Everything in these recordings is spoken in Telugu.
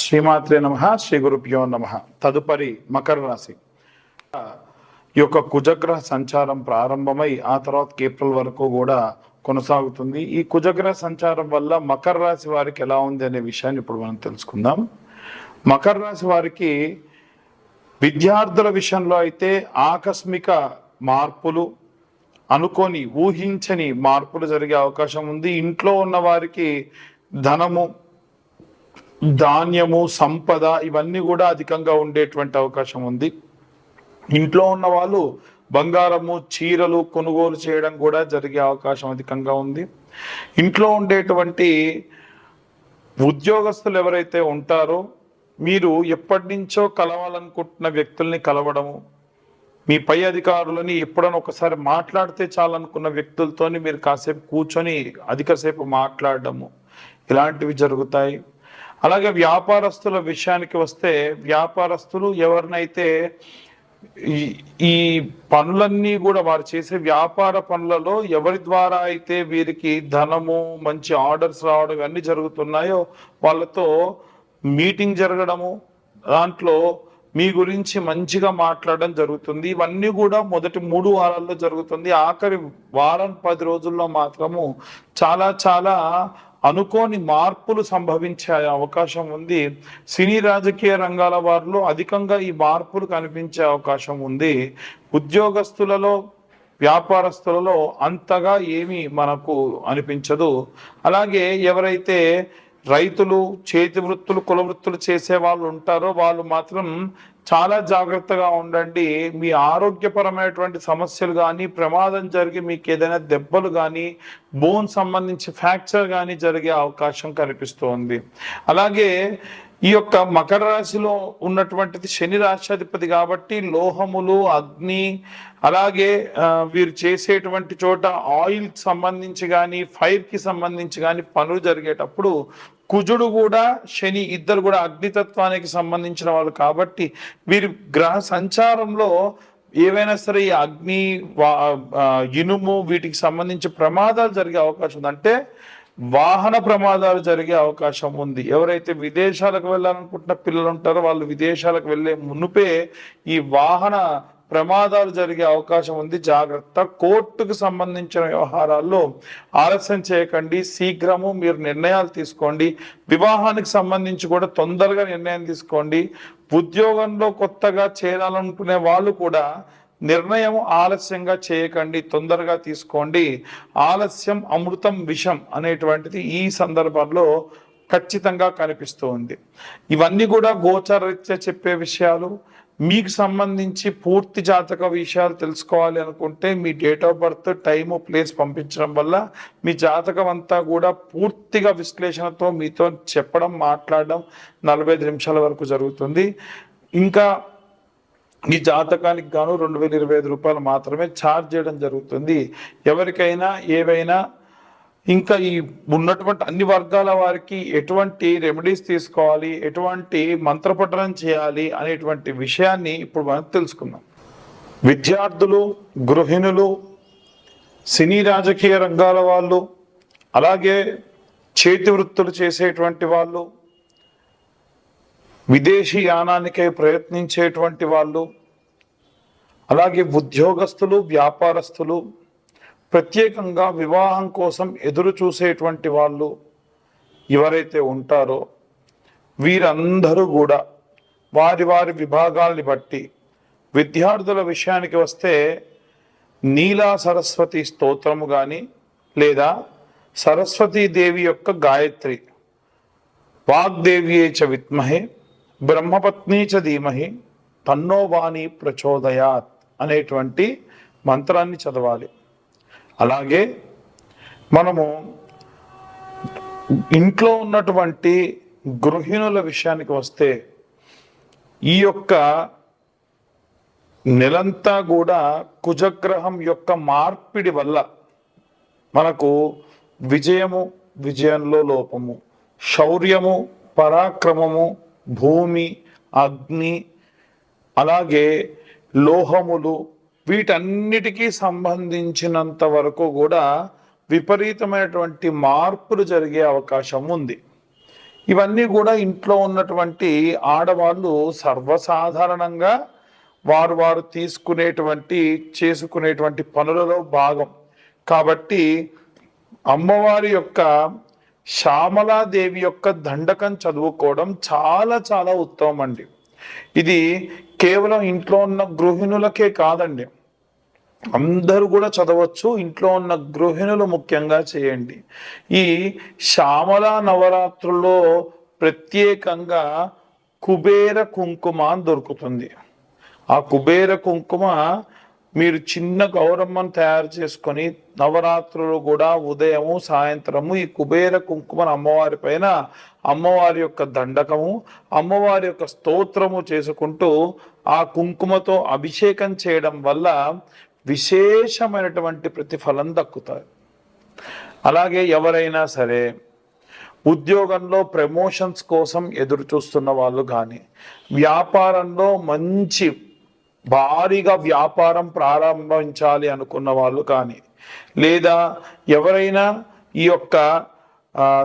శ్రీమాత్రే నమః, శ్రీ గురుభ్యో నమః. తదుపరి మకర రాశి ఈ యొక్క కుజగ్రహ సంచారం ప్రారంభమై ఆ తర్వాత ఏప్రిల్ వరకు కూడా కొనసాగుతుంది. ఈ కుజగ్రహ సంచారం వల్ల మకర రాశి వారికి ఎలా ఉంది అనే విషయాన్ని ఇప్పుడు మనం తెలుసుకుందాం. మకర రాశి వారికి విద్యార్థుల విషయంలో అయితే ఆకస్మిక మార్పులు, అనుకోని ఊహించని మార్పులు జరిగే అవకాశం ఉంది. ఇంట్లో ఉన్న వారికి ధనము, ధాన్యము, సంపద ఇవన్నీ కూడా అధికంగా ఉండేటువంటి అవకాశం ఉంది. ఇంట్లో ఉన్న వాళ్ళు బంగారము, చీరలు కొనుగోలు చేయడం కూడా జరిగే అవకాశం అధికంగా ఉంది. ఇంట్లో ఉండేటువంటి ఉద్యోగస్తులు ఎవరైతే ఉంటారో మీరు ఎప్పటి నుంచో కలవాలనుకుంటున్న వ్యక్తుల్ని కలవడము, మీ పై అధికారులని ఎప్పుడైనా ఒకసారి మాట్లాడితే చాలనుకున్న వ్యక్తులతోని మీరు కాసేపు కూర్చొని అధికసేపు మాట్లాడడము ఇలాంటివి జరుగుతాయి. అలాగే వ్యాపారస్తుల విషయానికి వస్తే వ్యాపారస్తులు ఎవరినైతే ఈ పనులన్నీ కూడా వారు చేసే వ్యాపార పనులలో ఎవరి ద్వారా అయితే వీరికి ధనము, మంచి ఆర్డర్స్ రావడం ఇవన్నీ జరుగుతున్నాయో వాళ్ళతో మీటింగ్ జరగడము, దాంట్లో మీ గురించి మంచిగా మాట్లాడడం జరుగుతుంది. ఇవన్నీ కూడా మొదటి 3 వారాల్లో జరుగుతుంది. ఆఖరి వారం 10 రోజుల్లో మాత్రము చాలా అనుకోని మార్పులు సంభవించే అవకాశం ఉంది. సినీ రాజకీయ రంగాల వారిలో అధికంగా ఈ మార్పులు కనిపించే అవకాశం ఉంది. ఉద్యోగస్తులలో, వ్యాపారస్తులలో అంతగా ఏమీ మనకు అనిపించదు. అలాగే ఎవరైతే రైతులు, చేతి వృత్తులు, కుల వృత్తులు చేసే వాళ్ళు ఉంటారో వాళ్ళు మాత్రం చాలా జాగ్రత్తగా ఉండండి. మీ ఆరోగ్యపరమైనటువంటి సమస్యలు కానీ, ప్రమాదం జరిగి మీకు ఏదైనా దెబ్బలు కానీ, బోన్ సంబంధించి ఫ్రాక్చర్ కానీ జరిగే అవకాశం కనిపిస్తోంది. అలాగే ఈ యొక్క మకర రాశిలో ఉన్నటువంటిది శని రాశ్యాధిపతి కాబట్టి లోహములు, అగ్ని, అలాగే వీరు చేసేటువంటి చోట ఆయిల్ సంబంధించి కానీ, ఫైర్కి సంబంధించి కానీ పనులు జరిగేటప్పుడు కుజుడు కూడా శని ఇద్దరు కూడా అగ్నితత్వానికి సంబంధించిన వాళ్ళు కాబట్టి వీరి గ్రహ సంచారంలో ఏవైనా సరే ఈ అగ్ని, ఇనుము వీటికి సంబంధించి ప్రమాదాలు జరిగే అవకాశం ఉంది. అంటే వాహన ప్రమాదాలు జరిగే అవకాశం ఉంది. ఎవరైతే విదేశాలకు వెళ్ళాలనుకుంటున్న పిల్లలు ఉంటారో వాళ్ళు విదేశాలకు వెళ్ళే మునుపే ఈ వాహన ప్రమాదాలు జరిగే అవకాశం ఉంది. జాగ్రత్త. కోర్టుకు సంబంధించిన వ్యవహారాల్లో ఆలస్యం చేయకండి, శీఘ్రము మీరు నిర్ణయాలు తీసుకోండి. వివాహానికి సంబంధించి కూడా తొందరగా నిర్ణయం తీసుకోండి. ఉద్యోగంలో కొత్తగా చేరాలనుకునే వాళ్ళు కూడా నిర్ణయం ఆలస్యంగా చేయకండి, తొందరగా తీసుకోండి. ఆలస్యం అమృతం విషం అనేటువంటిది ఈ సందర్భంలో ఖచ్చితంగా కనిపిస్తూ ఉంది. ఇవన్నీ కూడా గోచారరీత్యా చెప్పే విషయాలు. మీకు సంబంధించి పూర్తి జాతక విషయాలు తెలుసుకోవాలి అనుకుంటే మీ date of birth, time, place పంపించడం వల్ల మీ జాతకం అంతా కూడా పూర్తిగా విశ్లేషణతో మీతో చెప్పడం, మాట్లాడడం 45 నిమిషాల వరకు జరుగుతుంది. ఇంకా ఈ జాతకానికి గాను 2025 రూపాయలు మాత్రమే ఛార్జ్ చేయడం జరుగుతుంది. ఎవరికైనా ఏవైనా ఇంకా ఈ ఉన్నటువంటి అన్ని వర్గాల వారికి ఎటువంటి రెమెడీస్ తీసుకోవాలి, ఎటువంటి మంత్రపఠనం చేయాలి అనేటువంటి విషయాన్ని ఇప్పుడు మనం తెలుసుకుందాం. విద్యార్థులు, గృహిణులు, సినీ రాజకీయ రంగాల వాళ్ళు, అలాగే చేతి వృత్తులు చేసేటువంటి వాళ్ళు, విదేశీ యానానికై ప్రయత్నించేటువంటి వాళ్ళు, అలాగే ఉద్యోగస్తులు, వ్యాపారస్తులు, ప్రత్యేకంగా వివాహం కోసం ఎదురు చూసేటువంటి వాళ్ళు ఎవరైతే ఉంటారో వీరందరూ కూడా వారి వారి విభాగాల్ని బట్టి, విద్యార్థుల విషయానికి వస్తే నీలా సరస్వతి స్తోత్రము కానీ లేదా సరస్వతీదేవి యొక్క గాయత్రి, వాగ్దేవియే చ విద్మహే బ్రహ్మపత్నీ చ ధీమహి తన్నో వాణి ప్రచోదయాత్ అనేటువంటి మంత్రాన్ని చదవాలి. అలాగే మనము ఇంట్లో ఉన్నటువంటి గృహిణుల విషయానికి వస్తే ఈ యొక్క నెలంతా కూడా కుజగ్రహం యొక్క మార్పిడి వల్ల మనకు విజయము, విజయంలో లోపము, శౌర్యము, పరాక్రమము, భూమి, అగ్ని, అలాగే లోహములు వీటన్నిటికీ సంబంధించినంత వరకు కూడా విపరీతమైనటువంటి మార్పులు జరిగే అవకాశం ఉంది. ఇవన్నీ కూడా ఇంట్లో ఉన్నటువంటి ఆడవాళ్ళు సర్వసాధారణంగా వారు చేసుకునేటువంటి పనులలో భాగం. కాబట్టి అమ్మవారి యొక్క శ్యామలాదేవి యొక్క దండకం చదువుకోవడం చాలా చాలా ఉత్తమం అండి. ఇది కేవలం ఇంట్లో ఉన్న గృహిణులకే కాదండి, అందరూ కూడా చదవచ్చు. ఇంట్లో ఉన్న గృహిణులు ముఖ్యంగా చేయండి. ఈ శ్యామల నవరాత్రుల్లో ప్రత్యేకంగా కుబేర కుంకుమ దొరుకుతుంది. ఆ కుబేర కుంకుమ మీరు చిన్న గౌరమ్మను తయారు చేసుకొని నవరాత్రులు కూడా ఉదయము సాయంత్రము ఈ కుబేర కుంకుమను అమ్మవారి పైన అమ్మవారి యొక్క దండకము అమ్మవారి యొక్క స్తోత్రము చేసుకుంటూ ఆ కుంకుమతో అభిషేకం చేయడం వల్ల విశేషమైనటువంటి ప్రతిఫలం దక్కుతాయి. అలాగే ఎవరైనా సరే ఉద్యోగంలో ప్రమోషన్స్ కోసం ఎదురు చూస్తున్న వాళ్ళు కానీ, వ్యాపారంలో మంచి భారీగా వ్యాపారం ప్రారంభించాలి అనుకున్న వాళ్ళు కానీ, లేదా ఎవరైనా ఈ యొక్క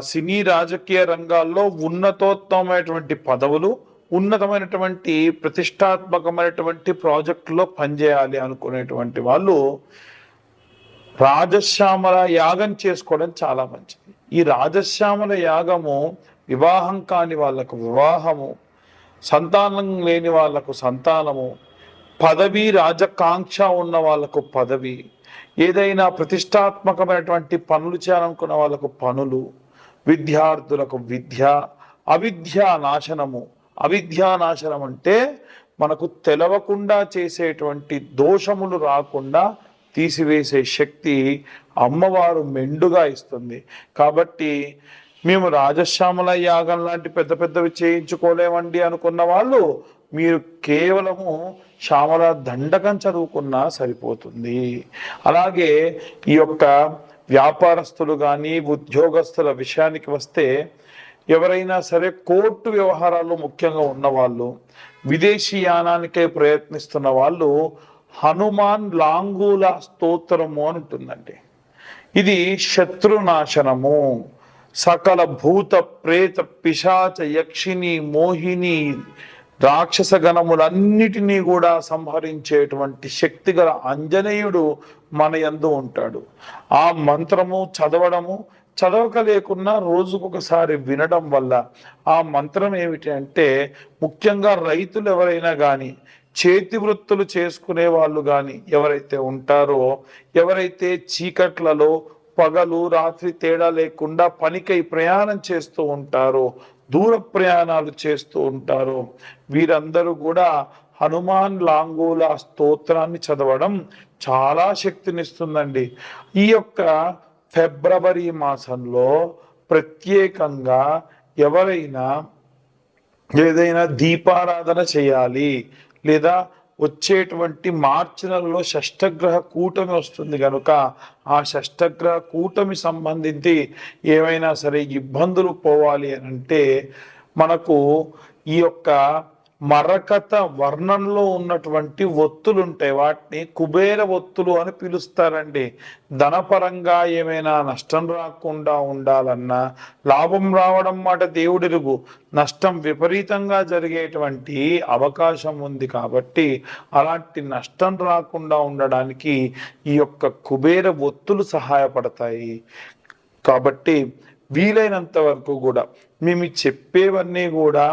సినీ రాజకీయ రంగాల్లో ఉన్నతోత్తమైనటువంటి పదవులు, ఉన్నతమైనటువంటి ప్రతిష్టాత్మకమైనటువంటి ప్రాజెక్టులో పనిచేయాలి అనుకునేటువంటి వాళ్ళు రాజశ్యామల యాగం చేసుకోవడం చాలా మంచిది. ఈ రాజశ్యామల యాగము వివాహం కాని వాళ్ళకు వివాహము, సంతానం లేని వాళ్ళకు సంతానము, పదవి రాజకాంక్ష ఉన్న వాళ్ళకు పదవి, ఏదైనా ప్రతిష్టాత్మకమైనటువంటి పనులు చేయాలనుకున్న వాళ్ళకు పనులు, విద్యార్థులకు విద్య, అవిద్యా నాశనము. అవిద్యా నాశనం అంటే మనకు తెలవకుండా చేసేటువంటి దోషములు రాకుండా తీసివేసే శక్తి అమ్మవారు మెండుగా ఇస్తుంది. కాబట్టి మేము రాజశ్యామల యాగం లాంటి పెద్ద పెద్దవి చేయించుకోలేమండి అనుకున్న వాళ్ళు మీరు కేవలము శ్యామల దండకం చదువుకున్నా సరిపోతుంది. అలాగే ఈ యొక్క వ్యాపారస్తులు కానీ ఉద్యోగస్తుల విషయానికి వస్తే, ఎవరైనా సరే కోర్టు వ్యవహారాలు ముఖ్యంగా ఉన్నవాళ్ళు, విదేశీ యానానికై ప్రయత్నిస్తున్న వాళ్ళు హనుమాన్ లాంగూల స్తోత్రము అని ఉంటుందండి. ఇది శత్రునాశనము, సకల భూత ప్రేత పిశాచ యక్షిని మోహిని రాక్షస గణములన్నిటినీ కూడా సంహరించేటువంటి శక్తి గల ఆంజనేయుడు మన యందు ఉంటాడు. ఆ మంత్రము చదవక లేకున్నా రోజుకొకసారి వినడం వల్ల ఆ మంత్రం ఏమిటి అంటే, ముఖ్యంగా రైతులు ఎవరైనా కానీ, చేతి వృత్తులు చేసుకునే వాళ్ళు కానీ ఎవరైతే ఉంటారో, ఎవరైతే చీకట్లలో పగలు రాత్రి తేడా లేకుండా పనికై ప్రయాణం చేస్తూ ఉంటారో, దూర ప్రయాణాలు చేస్తూ ఉంటారో, వీరందరూ కూడా హనుమాన్ లాంగూల స్తోత్రాన్ని చదవడం చాలా శక్తినిస్తుందండి. ఈ యొక్క ఫిబ్రవరి మాసంలో ప్రత్యేకంగా ఎవరైనా ఏదైనా దీపారాధన చేయాలి, లేదా వచ్చేటువంటి మార్చి నెలలో షష్టగ్రహ కూటమి వస్తుంది కనుక ఆ షష్టగ్రహ కూటమి సంబంధించి ఏమైనా సరే ఇబ్బందులు పోవాలి అని అంటే, మనకు ఈ యొక్క మరకత వర్ణంలో ఉన్నటువంటి ఒత్తులు ఉంటాయి, వాటిని కుబేర ఒత్తులు అని పిలుస్తారండి. ధనపరంగా ఏమైనా నష్టం రాకుండా ఉండాలన్నా, లాభం రావడం మాట దేవుడిరుగు, నష్టం విపరీతంగా జరిగేటువంటి అవకాశం ఉంది. కాబట్టి అలాంటి నష్టం రాకుండా ఉండడానికి ఈ యొక్క కుబేర ఒత్తులు సహాయపడతాయి. కాబట్టి వీలైనంత వరకు కూడా మేము చెప్పేవన్నీ కూడా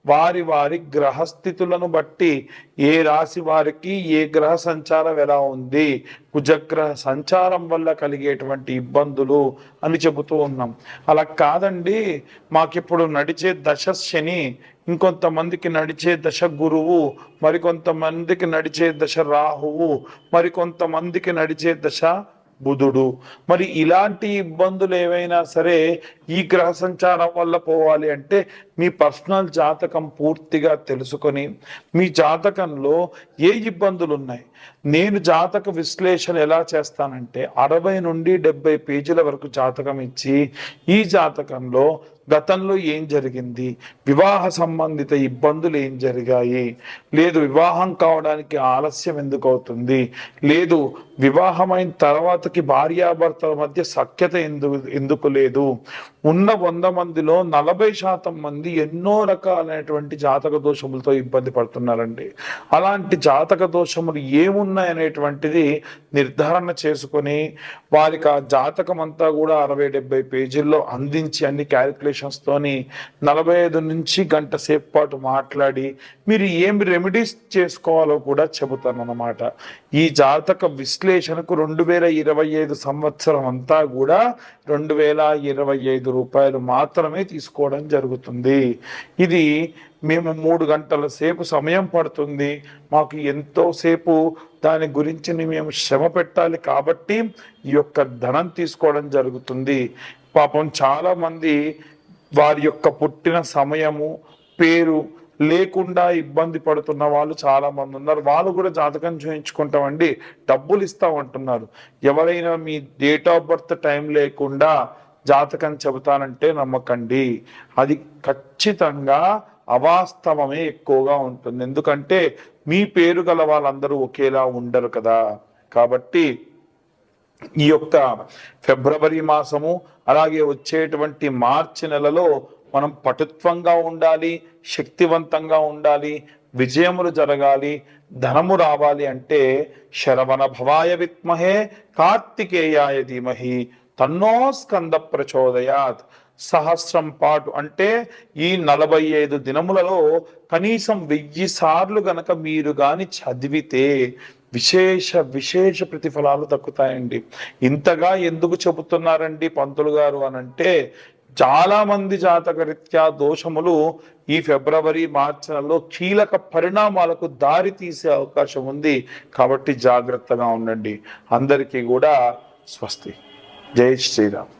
వారి వారి గ్రహస్థితులను బట్టి, ఏ రాశి వారికి ఏ గ్రహ సంచారం ఎలా ఉంది, కుజగ్రహ సంచారం వల్ల కలిగేటువంటి ఇబ్బందులు అని చెబుతూ ఉన్నాం. అలా కాదండి, మాకిప్పుడు నడిచే దశ శని, ఇంకొంతమందికి నడిచే దశ గురువు, మరికొంతమందికి నడిచే దశ రాహువు, మరికొంతమందికి నడిచే దశ బుధుడు. మరి ఇలాంటి ఇబ్బందులు ఏవైనా సరే ఈ గ్రహ సంచారం వల్ల పోవాలి అంటే మీ పర్సనల్ జాతకం పూర్తిగా తెలుసుకొని, మీ జాతకంలో ఏ ఇబ్బందులు ఉన్నాయి, నేను జాతక విశ్లేషణ ఎలా చేస్తానంటే 60 నుండి 70 పేజీల వరకు జాతకం ఇచ్చి, ఈ జాతకంలో గతంలో ఏం జరిగింది, వివాహ సంబంధిత ఇబ్బందులు ఏం జరిగాయి, లేదు వివాహం కావడానికి ఆలస్యం ఎందుకు అవుతుంది, లేదు వివాహమైన తర్వాతకి భార్యాభర్తల మధ్య సఖ్యత ఎందుకు లేదు, ఉన్న 100 మందిలో 40% మంది ఎన్నో రకాలైనటువంటి జాతక దోషములతో ఇబ్బంది పడుతున్నారండి. అలాంటి జాతక దోషములు ఏమున్నాయనేటువంటిది నిర్ధారణ చేసుకొని వారికి ఆ జాతకం అంతా కూడా 60-70 పేజీల్లో అందించి అన్ని క్యాలిక్యులేషన్స్ తోని 45 నుంచి గంట సేపు పాటు మాట్లాడి మీరు ఏమి రెమెడీస్ చేసుకోవాలో కూడా చెబుతాను అన్నమాట. ఈ జాతక విశ్లేషణకు 2025 సంవత్సరం అంతా కూడా 2025 రూపాయలు మాత్రమే తీసుకోవడం జరుగుతుంది. ఇది మేము 3 గంటల సేపు సమయం పడుతుంది, మాకు ఎంతో సేపు దాని గురించి మేము శ్రమ పెట్టాలి కాబట్టి ఈ యొక్క ధనం తీసుకోవడం జరుగుతుంది. పాపం చాలా మంది వారి యొక్క పుట్టిన సమయము పేరు లేకుండా ఇబ్బంది పడుతున్న వాళ్ళు చాలా మంది ఉన్నారు. వాళ్ళు కూడా జాతకం చూయించుకుంటామండి, డబ్బులు ఇస్తామంటున్నారు. ఎవరైనా మీ డేట్ ఆఫ్ బర్త్ టైం లేకుండా జాతకం చెబుతానంటే నమ్మకండి, అది ఖచ్చితంగా అవాస్తవమే ఎక్కువగా ఉంటుంది. ఎందుకంటే మీ పేరు గల వాళ్ళందరూ ఒకేలా ఉండరు కదా. కాబట్టి ఈ యొక్క ఫిబ్రవరి మాసము అలాగే వచ్చేటువంటి మార్చి నెలలో మనం పటుత్వంగా ఉండాలి, శక్తివంతంగా ఉండాలి, విజయములు జరగాలి, ధనము రావాలి అంటే శరవణ భవాయ విద్మహే కార్తికేయాయ ధీమహి తన్నో స్కంద ప్రచోదయాత్. సహస్రం పాటు అంటే ఈ 45 దినములలో కనీసం 1000 సార్లు గనక మీరు గాని చదివితే విశేష ప్రతిఫలాలు దక్కుతాయండి. ఇంతగా ఎందుకు చెబుతున్నారండి పంతులు గారు అనంటే, చాలా మంది జాతక రీత్యా దోషములు ఈ ఫిబ్రవరి మార్చి నెలలో కీలక పరిణామాలకు దారి తీసే అవకాశం ఉంది. కాబట్టి జాగ్రత్తగా ఉండండి. అందరికీ కూడా స్వస్తి. జై శ్రీరామ్.